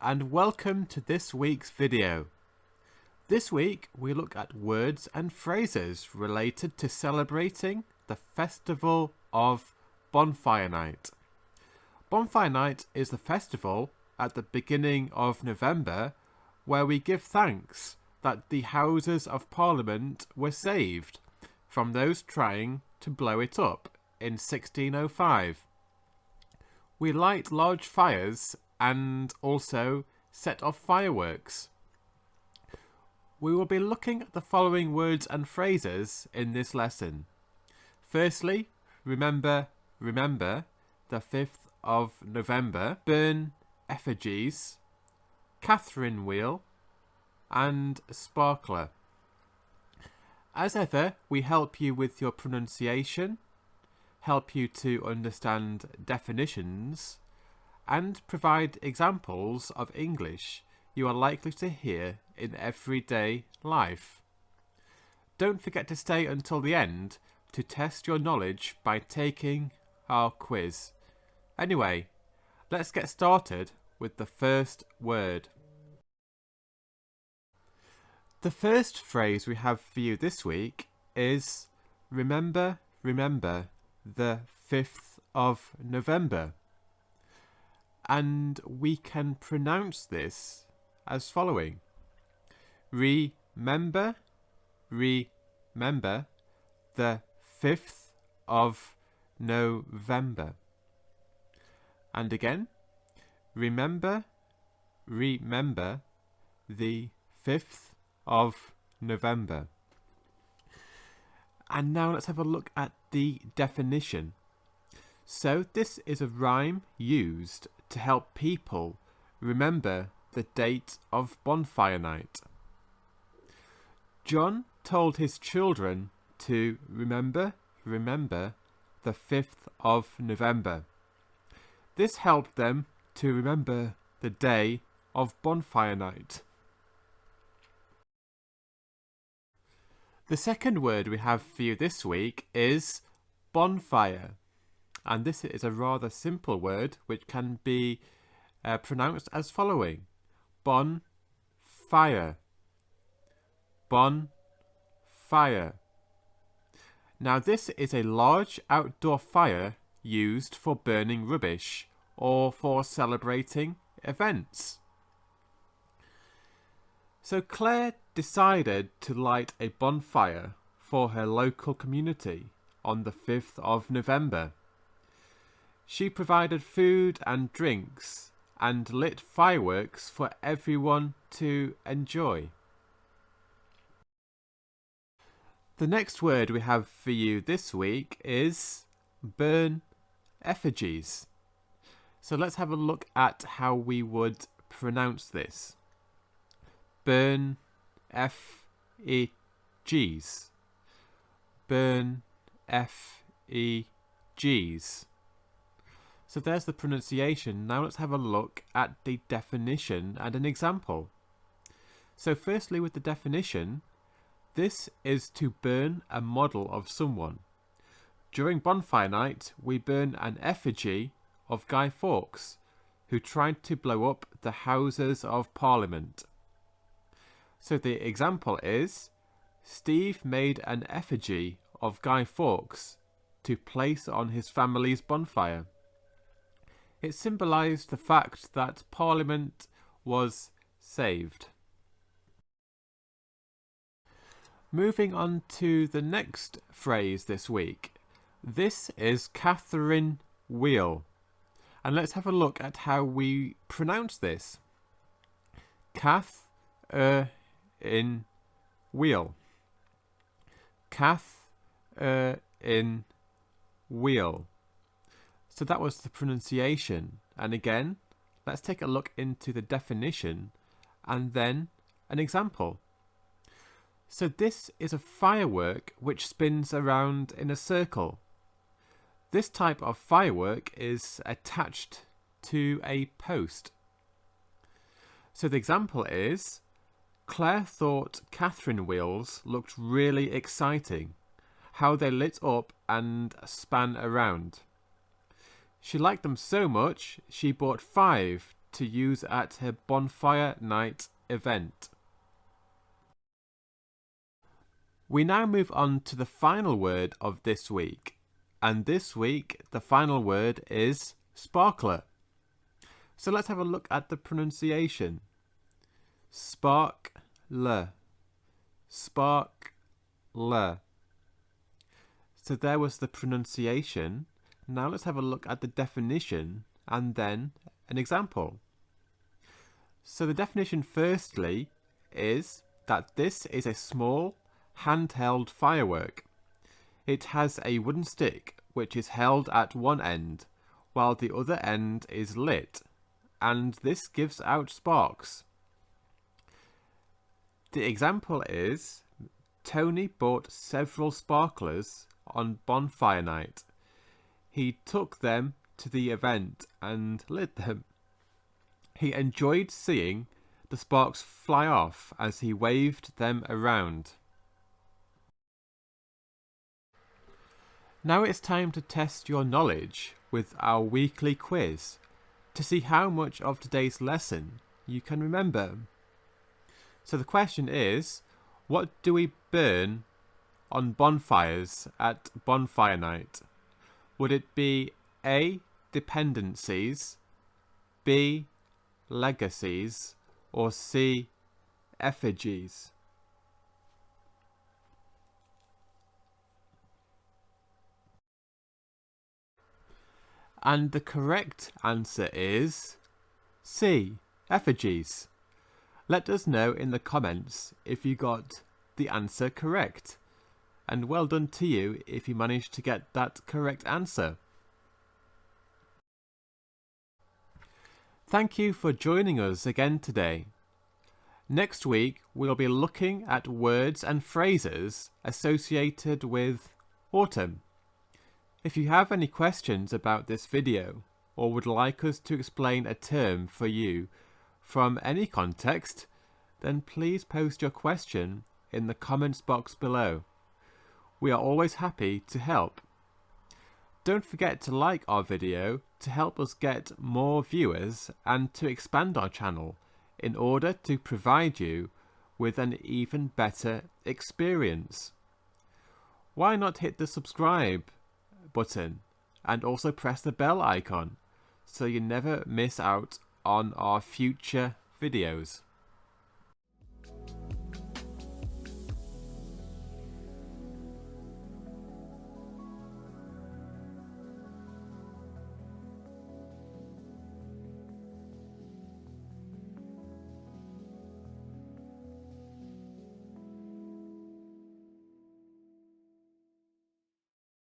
and welcome to this week's video. This week we look at words and phrases related to celebrating the festival of Bonfire Night. Bonfire Night is the festival at the beginning of November where we give thanks that the Houses of Parliament were saved from those trying to blow it up in 1605. We light large fires and also set off fireworks. We will be looking at the following words and phrases in this lesson. Firstly, remember, the 5th of November, burn effigies, Catherine wheel, and sparkler. As ever, we help you with your pronunciation, help you to understand definitions, and provide examples of English you are likely to hear in everyday life. Don't forget to stay until the end to test your knowledge by taking our quiz. Anyway, let's get started with the first word. The first phrase we have for you this week is remember, the 5th of November. And we can pronounce this as following. Remember, the 5th of November. And again, remember, the 5th of November. And now let's have a look at the definition. So this is a rhyme used to help people remember the date of Bonfire Night. John told his children to remember the 5th of November. This helped them to remember the day of Bonfire Night. The second word we have for you this week is bonfire. And this is a rather simple word which can be pronounced as following. Bonfire. Bonfire. Now this is a large outdoor fire used for burning rubbish or for celebrating events. So Claire decided to light a bonfire for her local community on the 5th of November. She provided food and drinks and lit fireworks for everyone to enjoy. The next word we have for you this week is burn effigies. So let's have a look at how we would pronounce this. Burn effigies. Burn effigies. So there's the pronunciation. Now let's have a look at the definition and an example. So firstly, with the definition, this is to burn a model of someone. During Bonfire Night, we burn an effigy of Guy Fawkes, who tried to blow up the Houses of Parliament. So the example is, Steve made an effigy of Guy Fawkes to place on his family's bonfire. It symbolised the fact that Parliament was saved. Moving on to the next phrase this week. This is Catherine wheel. And let's have a look at how we pronounce this. in wheel. In wheel. So that was the pronunciation. And again, let's take a look into the definition and then an example. So this is a firework which spins around in a circle. This type of firework is attached to a post. So the example is, Claire thought Catherine wheels looked really exciting, how they lit up and span around. She liked them so much, she bought 5 to use at her Bonfire Night event. We now move on to the final word of this week, and this week the final word is sparkler. So let's have a look at the pronunciation. Sparkler. Sparkler. So there was the pronunciation. Now let's have a look at the definition and then an example. So the definition firstly is that this is a small handheld firework. It has a wooden stick which is held at one end while the other end is lit, and this gives out sparks. The example is Tony bought several sparklers on Bonfire Night. He took them to the event and lit them. He enjoyed seeing the sparks fly off as he waved them around. Now it's time to test your knowledge with our weekly quiz to see how much of today's lesson you can remember. So the question is, what do we burn on bonfires at Bonfire Night? Would it be A, dependencies, B, legacies, or C, effigies? And the correct answer is C, effigies. Let us know in the comments if you got the answer correct. And well done to you if you managed to get that correct answer. Thank you for joining us again today. Next week we'll be looking at words and phrases associated with autumn. If you have any questions about this video or would like us to explain a term for you from any context, then please post your question in the comments box below. We are always happy to help. Don't forget to like our video to help us get more viewers and to expand our channel in order to provide you with an even better experience. Why not hit the subscribe button and also press the bell icon so you never miss out on our future videos.